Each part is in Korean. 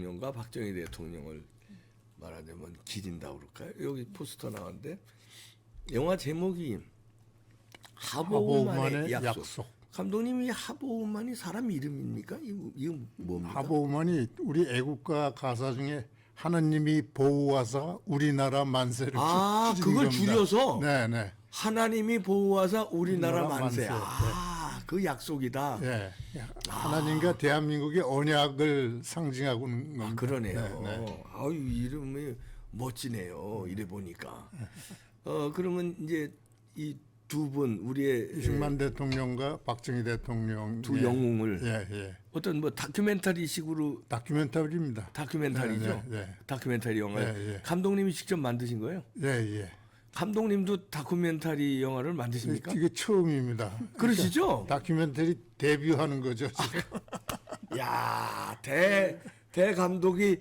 대통령과 박정희 대통령을 말하자면 기린다 그럴까요? 여기 포스터 나왔는데 영화 제목이 하보우만의 약속. 감독님이 하보우만이 사람 이름입니까? 이거 뭡니까? 하보우만이 우리 애국가 가사 중에 하나님이 보호하사 우리나라 만세를 추진 그걸 겁니다. 줄여서 네네. 하나님이 보호하사 우리나라 만세. 만세. 그 약속이다. 예. 하나님과 대한민국의 언약을 상징하고 있는 겁니다. 그러네요. 네. 아유, 이름이 멋지네요. 이래 보니까. 그러면 이제 이 두 분 우리의 이승만 대통령과 박정희 대통령 두 영웅을 예. 어떤 뭐 다큐멘터리식으로 다큐멘터리입니다. 다큐멘터리죠. 네. 다큐멘터리 영화. 예. 감독님이 직접 만드신 거예요? 예. 감독님도 다큐멘터리 영화를 만드십니까? 이게 처음입니다. 그러시죠? 다큐멘터리 데뷔하는 거죠. 지금. 야, 대 감독이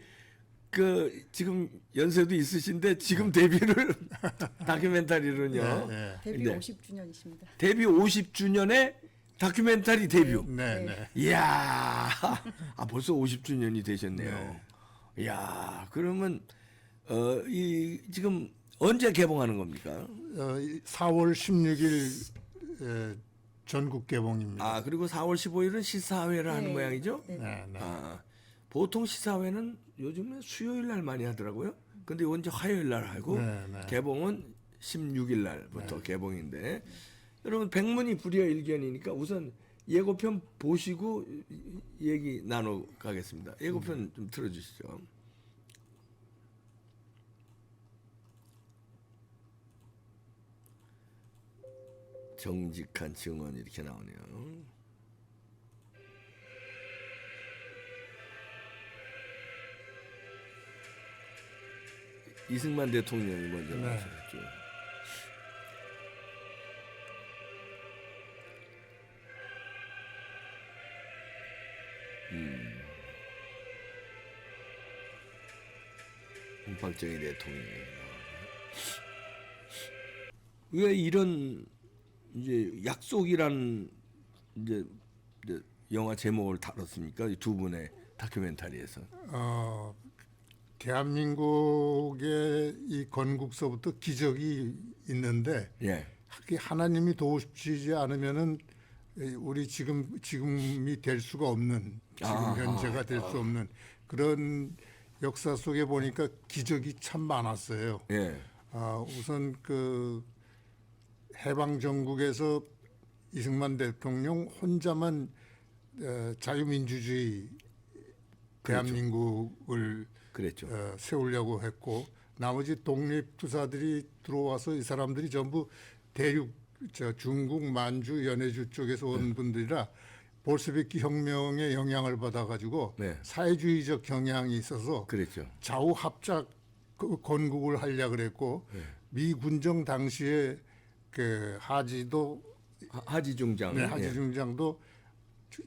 그 지금 연세도 있으신데 지금 데뷔를 다큐멘터리로요. 네. 데뷔 네. 50주년이십니다. 데뷔 50주년에 다큐멘터리 데뷔. 네. 이야, 벌써 50주년이 되셨네요. 이야, 그러면 이 지금 언제 개봉하는 겁니까? 4월 16일 전국 개봉입니다. 그리고 4월 15일은 시사회를 하는 네. 모양이죠? 네. 보통 시사회는 요즘에 수요일 날 많이 하더라고요. 근데 이건 이제 화요일 날 하고 네. 개봉은 16일 날부터 개봉인데 여러분 백문이 불여일견이니까 우선 예고편 보시고 얘기 나눠 가겠습니다. 예고편 좀 틀어주시죠. 정직한 증언 이렇게 나오네요. 이승만 대통령이 먼저 나오셨죠. 박정희 대통령이 왜 이런 이제 약속이란 이제 영화 제목을 다뤘습니까? 이 두 분의 다큐멘터리에서. 대한민국의 이 건국서부터 기적이 있는데 예. 그게 하나님이 도우시지 않으면은 우리 지금이 될 수가 없는 지금 현재가 될 수 없는 그런 역사 속에 보니까 기적이 참 많았어요. 예. 우선 그 해방 전국에서 이승만 대통령 혼자만 자유민주주의 대한민국을 그랬죠. 세우려고 했고 나머지 독립투사들이 들어와서 이 사람들이 전부 대륙 중국 만주 연해주 쪽에서 온 분들이라 볼셰비키 혁명의 영향을 받아가지고 사회주의적 경향이 있어서 그랬죠. 좌우 합작 건국을 하려 그랬고 미 군정 당시에 그 하지중장. 하지중장도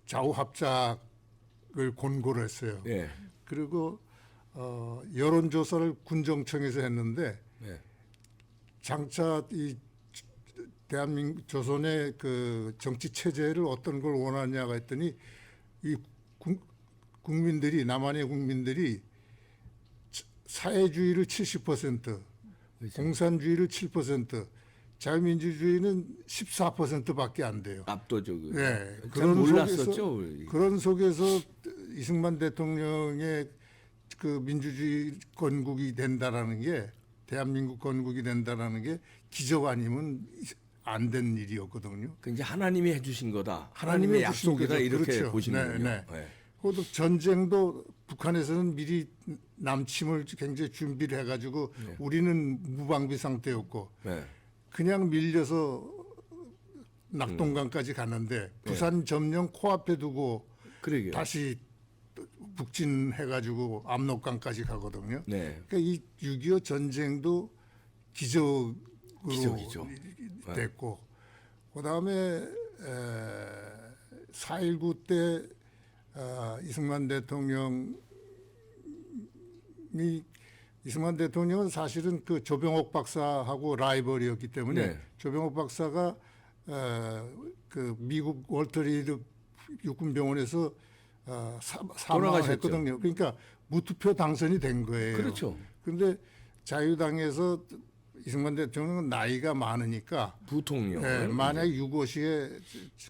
좌우 합작을 권고를 했어요. 예. 그리고 여론조사를 군정청에서 했는데 장차 이 대한민국 조선의 그 정치 체제를 어떤 걸 원하냐가 했더니 이 국민들이 남한의 국민들이 사회주의를 70%, 공산주의를 7%, 자유민주주의는 14%밖에 안 돼요. 압도적으로. 네, 그런 몰랐었죠. 그런 속에서 이승만 대통령의 그 민주주의 건국이 된다라는 게 대한민국 건국이 된다라는 게 기적 아니면 안 된 일이었거든요. 그 이제 하나님이 해주신 거다. 하나님의 약속이다 이렇게 그렇죠. 보시는군요. 네. 그것도 전쟁도 북한에서는 미리 남침을 굉장히 준비를 해가지고 우리는 무방비 상태였고 그냥 밀려서 낙동강까지 갔는데 부산 점령 코앞에 두고 그러게요. 다시 북진해가지고 압록강까지 가거든요. 네. 그러니까 이 6.25 전쟁도 기적으로 기적이죠. 됐고 그다음에 4.19 때 이승만 대통령은 사실은 그 조병옥 박사하고 라이벌이었기 때문에 조병옥 박사가 그 미국 월터 리드 육군병원에서 사망했거든요. 그러니까 무투표 당선이 된 거예요. 그렇죠. 그런데 자유당에서 이승만 대통령은 나이가 많으니까 부통령. 만약 유고시에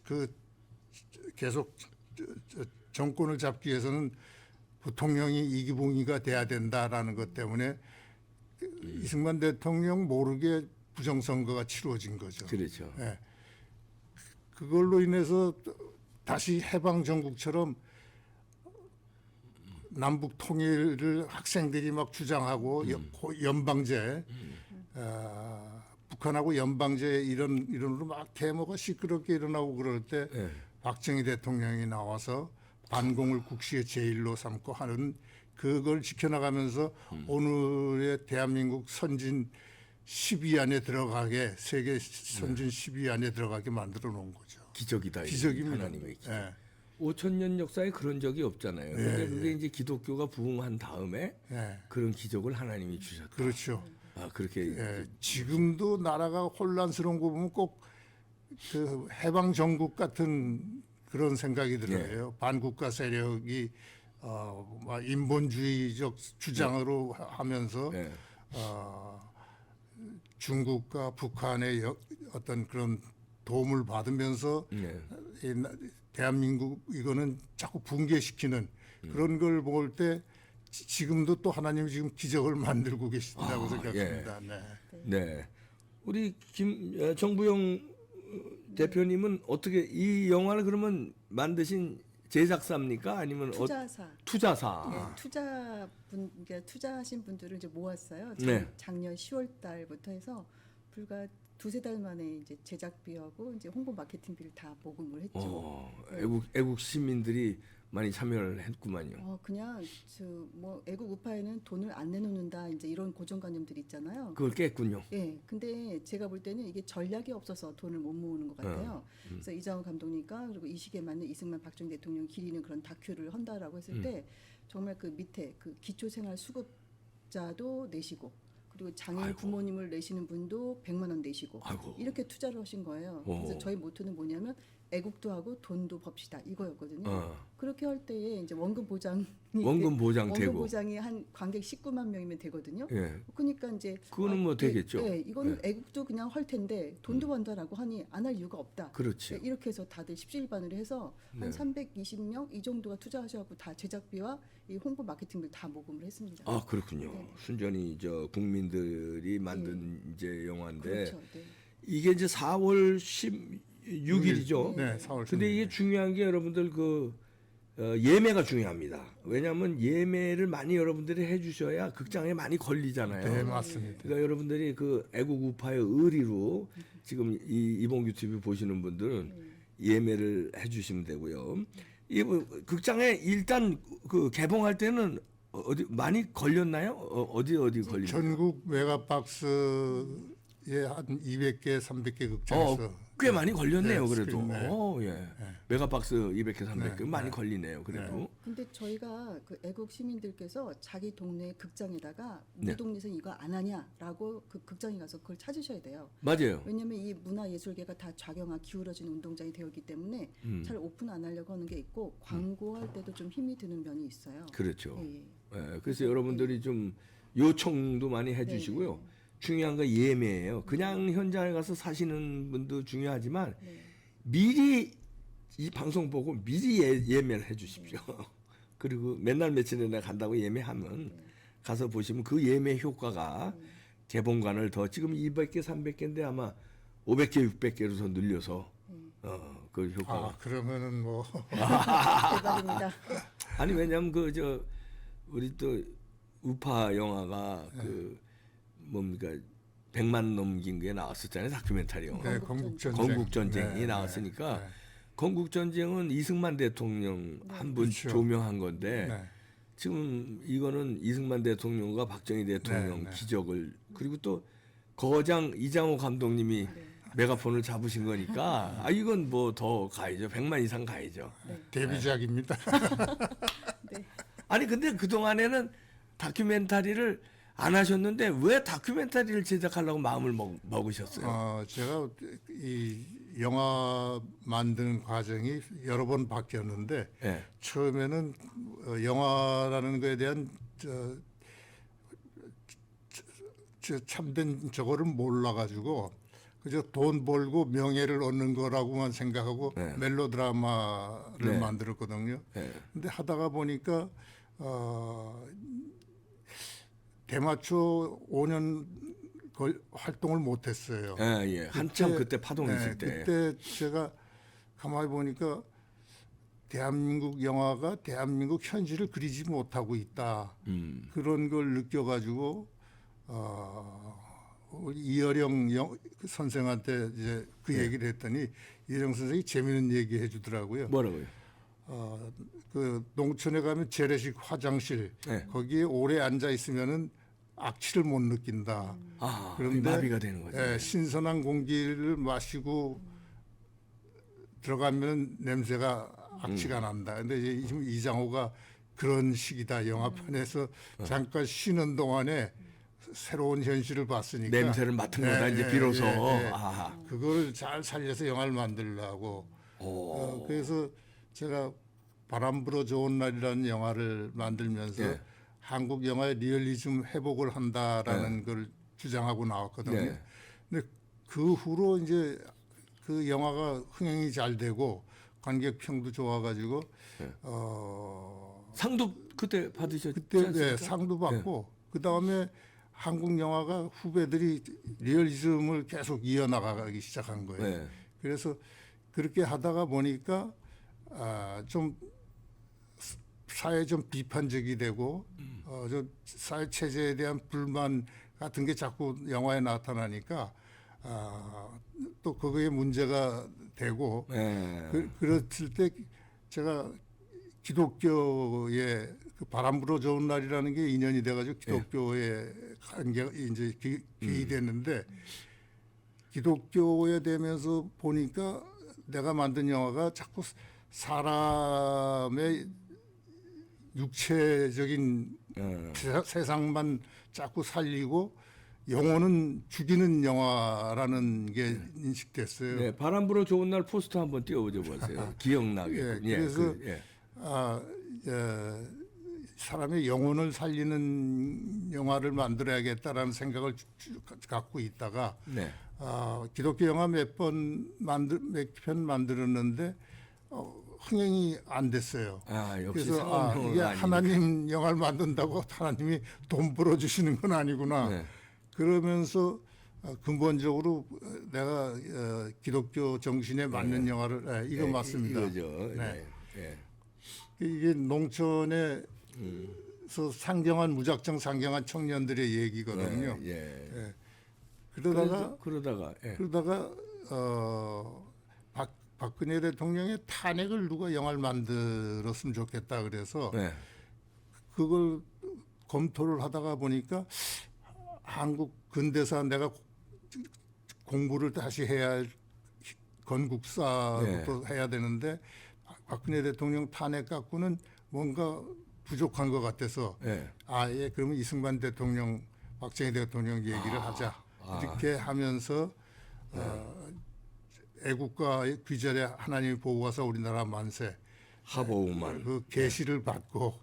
그 계속 정권을 잡기 위해서는 부통령이 이기붕이가 돼야 된다라는 것 때문에 이승만 대통령 모르게 부정선거가 치루어진 거죠. 그렇죠. 예. 그걸로 인해서 다시 해방 전국처럼 남북 통일을 학생들이 막 주장하고 연방제, 북한하고 연방제 이런으로 막 데모가 시끄럽게 일어나고 그럴 때 예. 박정희 대통령이 나와서 반공을 국시의 제일로 삼고 하는 그걸 지켜나가면서 오늘의 대한민국 선진 10위 안에 들어가게 세계 선진 10위 안에 들어가게 만들어 놓은 거죠. 기적이다. 기적입니다. 하나님의 기적. 예. 5,000년 역사에 그런 적이 없잖아요. 근데 그게 이제 기독교가 부흥한 다음에 예. 그런 기적을 하나님이 주셨다. 그렇죠. 아, 그렇게 예. 지금도 나라가 혼란스러운 거 보면 꼭 그 해방 정국 같은 그런 생각이 들어요. 반국가 세력이 막 인본주의적 주장으로 하면서 예. 중국과 북한의 어떤 그런 도움을 받으면서 예. 대한민국 이거는 자꾸 붕괴시키는 그런 걸 볼 때 지금도 또 하나님이 지금 기적을 만들고 계신다고 생각합니다. 네. 네. 우리 정부영 대표님은 어떻게 이 영화를 그러면 만드신 제작사입니까? 아니면 투자사. 투자사. 네, 그러니까 투자하신 분들을 이제 모았어요. 네. 작년 10월 달부터 해서 불과 두세 달 만에 이제 제작비하고 이제 홍보 마케팅비를 다 모금을 했죠. 애국 시민들이 많이 참여를 했구만요. 그냥 뭐 애국 우파에는 돈을 안 내놓는다 이제 이런 고정관념들이 있잖아요. 그걸 깼군요. 예, 근데 제가 볼 때는 이게 전략이 없어서 돈을 못 모으는 것 같아요. 그래서 이장호 감독님과 그리고 이 시기에 맞는 이승만 박정희 대통령 기리는 그런 다큐를 한다라고 했을 때 정말 그 밑에 그 기초생활 수급자도 내시고 그리고 장애인 아이고. 부모님을 내시는 분도 100만 원 내시고 아이고. 이렇게 투자를 하신 거예요. 그래서 저희 모토는 뭐냐면 애국도 하고 돈도 법시다 이거였거든요. 그렇게 할 때에 이제 원금 보장이 원금 보장 원금 되고. 보장이 한 관객 19만 명이면 되거든요. 예. 그러니까 이제 그거는 뭐 되겠죠. 이거는 애국도 그냥 할 텐데 돈도 번다라고 하니 안 할 이유가 없다. 그렇지. 이렇게 해서 다들 십시일반을 해서 한 320명 이 정도가 투자하셔갖고 다 제작비와 이 홍보 마케팅비를 다 모금을 했습니다. 아, 그렇군요. 순전히 국민들이 만든 이제 영화인데 그렇죠. 네. 이게 이제 4월 16일이죠. 네, 4월 근데 이게 중요한 게 여러분들 예매가 중요합니다. 왜냐하면 예매를 많이 여러분들이 해주셔야 극장에 많이 걸리잖아요. 네, 맞습니다. 그러니까 여러분들이 그 애국 우파의 의리로 지금 이 이봉규 TV 보시는 분들은 예매를 해주시면 되고요. 이 극장에 일단 그 개봉할 때는 어디 많이 걸렸나요? 어디 걸리나요? 전국 메가박스에 한 200개, 300개 극장에서 꽤 많이 걸렸네요. 네, 그래도. 스크린, 예. 메가박스 200개, 300개 많이 걸리네요. 그래도. 근데 저희가 그 애국 시민들께서 자기 동네 극장에다가 네. 우리 동네에서 이거 안 하냐라고 그 극장에 가서 그걸 찾으셔야 돼요. 맞아요. 왜냐하면 이 문화예술계가 다 좌경화 기울어진 운동장이 되었기 때문에 잘 오픈 안 하려고 하는 게 있고 광고할 때도 좀 힘이 드는 면이 있어요. 그렇죠. 예. 예, 그래서 여러분들이 좀 요청도 많이 해주시고요. 중요한 건 예매예요. 그냥 현장에 가서 사시는 분도 중요하지만 미리 이 방송 보고 미리 예매를 해주십시오. 그리고 맨날 며칠에 내가 간다고 예매하면 가서 보시면 그 예매 효과가 개봉관을 더 지금 200개, 300개인데 아마 500개, 600개로 더 늘려서 그 효과가. 그러면은 뭐 대박입니다. 아니 왜냐면 우리 또 우파 영화가 뭡니까 100만 넘긴 게 나왔었잖아요. 다큐멘터리 영화. 네, 건국전쟁. 건국전쟁이 네, 나왔으니까 네. 건국전쟁은 이승만 대통령 한 분 그렇죠. 조명한 건데 네. 지금 이거는 이승만 대통령과 박정희 대통령 네. 기적을 그리고 또 거장 이장호 감독님이 메가폰을 잡으신 거니까 이건 뭐 더 가야죠. 100만 이상 가야죠. 데뷔작입니다. 네. 아니 근데 그동안에는 다큐멘터리를 안 하셨는데 왜 다큐멘터리를 제작하려고 마음을 먹으셨어요? 제가 이 영화 만드는 과정이 여러 번 바뀌었는데 예. 처음에는 영화라는 거에 대한 참된 저거를 몰라가지고 그저 돈 벌고 명예를 얻는 거라고만 생각하고 네. 멜로드라마를 네. 만들었거든요. 예. 근데 하다가 보니까 대마초 5년 활동을 못했어요. 예, 예. 한참 그때 파동 있을 때. 그때 제가 가만히 보니까 대한민국 영화가 대한민국 현실을 그리지 못하고 있다. 그런 걸 느껴가지고 우리 이어령 선생한테 이제 그 얘기를 했더니 이어령 선생이 재미있는 얘기 해주더라고요. 뭐라고요? 그 농촌에 가면 재래식 화장실 네. 거기에 오래 앉아 있으면은 악취를 못 느낀다. 아, 그런데 마비가 되는 거죠. 예, 신선한 공기를 마시고 들어가면 냄새가 악취가 난다. 근데 이제 지금 이장호가 그런 식이다. 영화판에서 잠깐 쉬는 동안에 새로운 현실을 봤으니까 냄새를 맡은 거다 이제 비로소. 아. 그걸 잘 살려서 영화를 만들려고. 그래서 제가 바람 불어 좋은 날이라는 영화를 만들면서 예. 한국 영화의 리얼리즘 회복을 한다라는 걸 주장하고 나왔거든요. 네. 근데 그 후로 이제 그 영화가 흥행이 잘 되고 관객 평도 좋아가지고 상도 그때 받으셨지 그때 않습니까? 상도 받고 그 다음에 한국 영화가 후배들이 리얼리즘을 계속 이어나가기 시작한 거예요. 네. 그래서 그렇게 하다가 보니까 좀 사회 좀 비판적이 되고 좀 사회 체제에 대한 불만 같은 게 자꾸 영화에 나타나니까 또 그거에 문제가 되고 네. 그랬을 때 제가 기독교의 그 바람 불어 좋은 날이라는 게 인연이 돼가지고 기독교에 관계가 이제 기이됐는데 기독교에 되면서 보니까 내가 만든 영화가 자꾸 사람의 육체적인 세상만 자꾸 살리고 영혼은 죽이는 영화라는 게 인식됐어요. 네, 바람 불어 좋은 날 포스터 한번 띄워줘 보세요. 기억나게. 그래서 사람의 영혼을 살리는 영화를 만들어야겠다라는 생각을 갖고 있다가 네. 기독교 영화 몇 편 만들었는데 흥행이 안 됐어요. 역시 그래서 상업용어가 이게 아니니까. 하나님 영화를 만든다고 하나님이 돈 벌어주시는 건 아니구나. 네. 그러면서 근본적으로 내가 기독교 정신에 맞는 영화를 이거 맞습니다. 이거죠. 네. 네. 이게 농촌에서 상경한 무작정 상경한 청년들의 얘기거든요. 예. 그러다가 예. 박근혜 대통령의 탄핵을 누가 영화를 만들었으면 좋겠다 그래서 네. 그걸 검토를 하다가 보니까 한국 근대사 내가 공부를 다시 해야 할 건국사부터 해야 되는데 박근혜 대통령 탄핵 갖고는 뭔가 부족한 것 같아서 그러면 이승만 대통령, 박정희 대통령 얘기를 하자 이렇게 하면서 애국가의 귀절에 하나님이 보호하사 우리나라 만세 하보우만 그 계시를 받고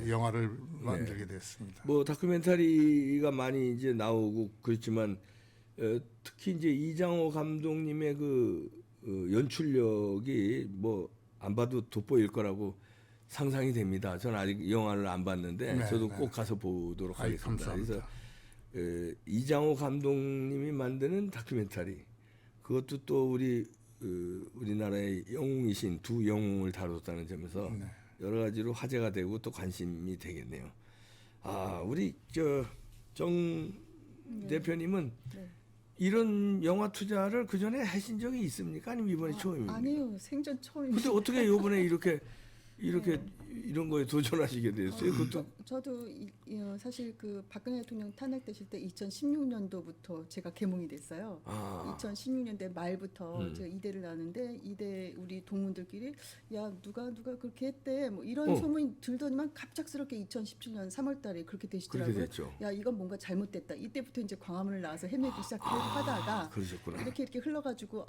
영화를 만들게 됐습니다. 뭐 다큐멘터리가 많이 이제 나오고 그렇지만 특히 이제 이장호 감독님의 그 연출력이 뭐 안 봐도 돋보일 거라고 상상이 됩니다. 저는 아직 영화를 안 봤는데 저도 꼭 가서 보도록 하겠습니다. 감사합니다. 그래서 이장호 감독님이 만드는 다큐멘터리 그것도 또 우리나라의 영웅이신 두 영웅을 다뤘다는 점에서 여러 가지로 화제가 되고 또 관심이 되겠네요. 우리 정 대표님은 이런 영화 투자를 그 전에 하신 적이 있습니까? 아니면 이번이 처음입니까? 아니요, 생전 처음입니다. 근데 어떻게 이번에 이렇게 이런 거에 도전하시게 됐어요? 그것도 저도 사실 그 박근혜 대통령 탄핵되실 때 2016년도부터 제가 개몽이 됐어요. 아. 2016년대 말부터 제가 이대를 나왔는데 이대 우리 동문들끼리 야 누가 그렇게 했대 뭐 이런 소문이 들더니만 갑작스럽게 2017년 3월달에 그렇게 그렇게 되시더라고요. 됐죠. 야 이건 뭔가 잘못됐다. 이때부터 이제 광화문을 나와서 헤매기 시작하다가 그러셨구나. 이렇게 흘러가지고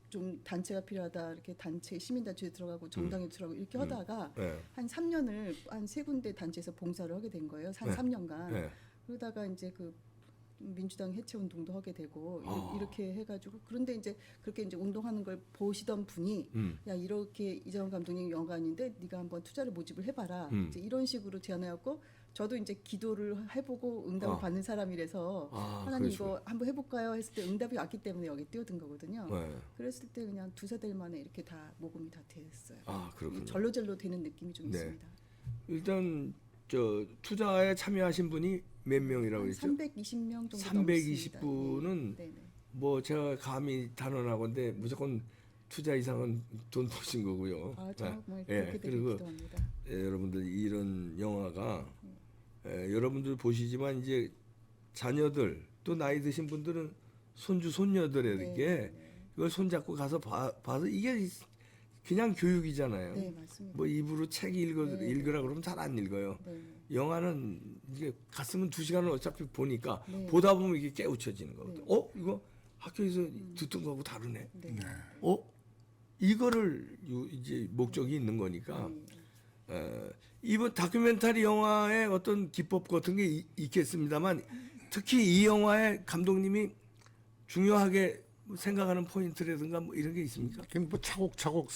좀 단체가 필요하다 이렇게 단체 시민단체에 들어가고 정당에 들어가고 이렇게 하다가 네. 한 3년을 한 세 군데 단체에서 봉사를 하게 된 거예요. 한 네. 3년간. 네. 그러다가 이제 그 민주당 해체 운동도 하게 되고 아. 이렇게 해가지고 그런데 이제 그렇게 이제 운동하는 걸 보시던 분이 야 이렇게 이정훈 감독님 영화관인데 네가 한번 투자를 모집을 해봐라 이제 이런 식으로 제안해갖고 저도 이제 기도를 해보고 응답을 받는 사람이라서 하나님 그러시구나. 이거 한번 해볼까요 했을 때 응답이 왔기 때문에 여기 뛰어든 거거든요. 네. 그랬을 때 그냥 두세 달 만에 이렇게 다 모금이 다 됐어요. 아, 그렇군요. 절로절로 되는 느낌이 좀 네. 있습니다. 일단 저 투자에 참여하신 분이 몇 명이라고 한 그랬죠? 320명 정도 320분은 네. 뭐 제가 감히 단언하건데 무조건 투자 이상은 돈 버신 거고요. 아, 정말 예, 그렇게 되길 그리고 기도합니다. 여러분들 이런 영화가 여러분들 보시지만 이제 자녀들 또 나이 드신 분들은 손주 손녀들에게 이걸 손잡고 가서 봐서 이게 그냥 교육이잖아요. 네, 맞습니다. 뭐 입으로 책 읽으라 그러면 잘 안 읽어요. 네. 영화는 이게 갔으면 2시간을 어차피 보니까 네. 보다 보면 이게 깨우쳐지는 거거든. 이거 학교에서 듣던 거하고 다르네. 네. 이거를 이제 목적이 있는 거니까 이번 다큐멘터리 영화의 어떤 기법 같은 게 있겠습니다만 특히 이 영화의 감독님이 중요하게 생각하는 포인트라든가 뭐 이런 게 있습니까? 그냥 뭐 차곡차곡